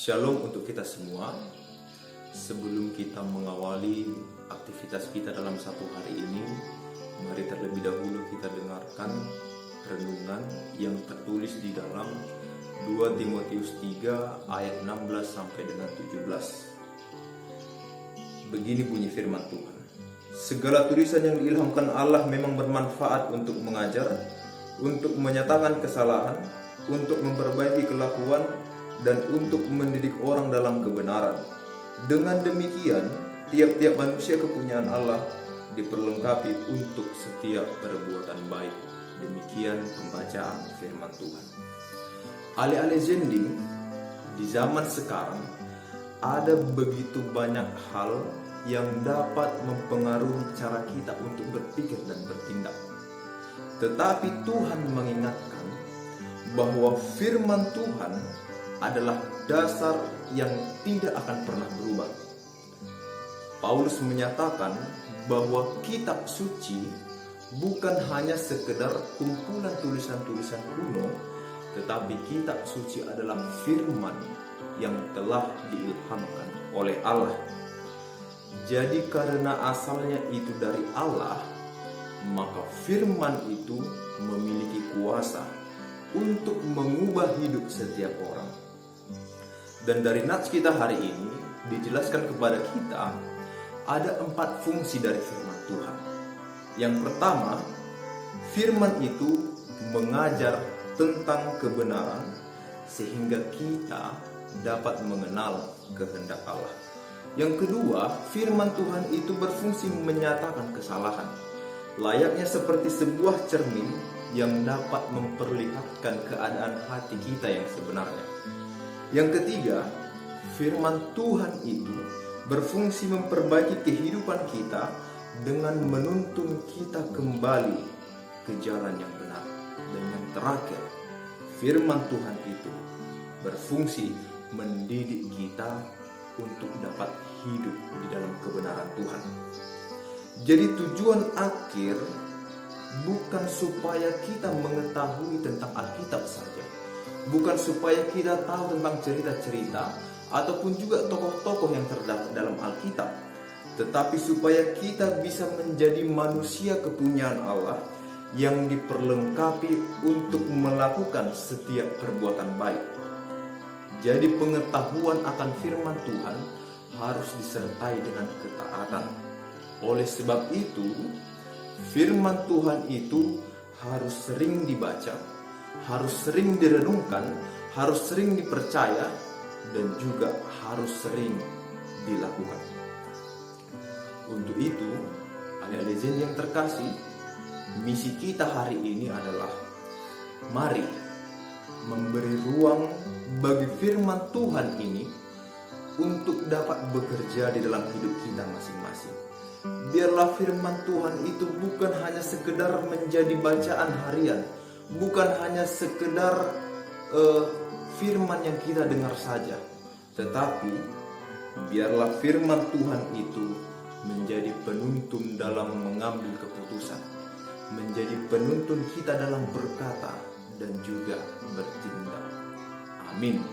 Shalom untuk kita semua. Sebelum kita mengawali aktivitas kita dalam satu hari ini, mari terlebih dahulu kita dengarkan renungan yang tertulis di dalam 2 Timotius 3 ayat 16 sampai dengan 17. Begini bunyi firman Tuhan. Segala tulisan yang diilhamkan Allah memang bermanfaat untuk mengajar, untuk menyatakan kesalahan, untuk memperbaiki kelakuan, dan untuk mendidik orang dalam kebenaran. Dengan demikian, tiap-tiap manusia kepunyaan Allah diperlengkapi untuk setiap perbuatan baik. Demikian pembacaan firman Tuhan. Alih-alih zending, di zaman sekarang ada begitu banyak hal yang dapat mempengaruhi cara kita untuk berpikir dan bertindak. Tetapi Tuhan mengingatkan bahwa firman Tuhan adalah dasar yang tidak akan pernah berubah. Paulus menyatakan bahwa kitab suci bukan hanya sekedar kumpulan tulisan-tulisan kuno, tetapi kitab suci adalah firman yang telah diilhamkan oleh Allah. Jadi karena asalnya itu dari Allah, maka firman itu memiliki kuasa untuk mengubah hidup setiap orang. Dan dari nats kita hari ini dijelaskan kepada kita ada 4 fungsi dari firman Tuhan. Yang pertama, firman itu mengajar tentang kebenaran sehingga kita dapat mengenal kehendak Allah. Yang kedua, firman Tuhan itu berfungsi menyatakan kesalahan, layaknya seperti sebuah cermin yang dapat memperlihatkan keadaan hati kita yang sebenarnya. Yang ketiga, firman Tuhan itu berfungsi memperbaiki kehidupan kita dengan menuntun kita kembali ke jalan yang benar. Dan yang terakhir, firman Tuhan itu berfungsi mendidik kita untuk dapat hidup di dalam kebenaran Tuhan. Jadi tujuan akhir bukan supaya kita mengetahui tentang Alkitab saja, bukan supaya kita tahu tentang cerita-cerita ataupun juga tokoh-tokoh yang terdapat dalam Alkitab, tetapi supaya kita bisa menjadi manusia kepunyaan Allah yang diperlengkapi untuk melakukan setiap perbuatan baik. Jadi pengetahuan akan firman Tuhan harus disertai dengan ketaatan. Oleh sebab itu, firman Tuhan itu harus sering dibaca, harus sering direnungkan, harus sering dipercaya, dan juga harus sering dilakukan. Untuk itu, adik-adik yang terkasih, misi kita hari ini adalah mari memberi ruang bagi firman Tuhan ini untuk dapat bekerja di dalam hidup kita masing-masing. Biarlah firman Tuhan itu bukan hanya sekedar menjadi bacaan harian, bukan hanya sekedar firman yang kita dengar saja, tetapi biarlah firman Tuhan itu menjadi penuntun dalam mengambil keputusan, menjadi penuntun kita dalam berkata dan juga bertindak. Amin.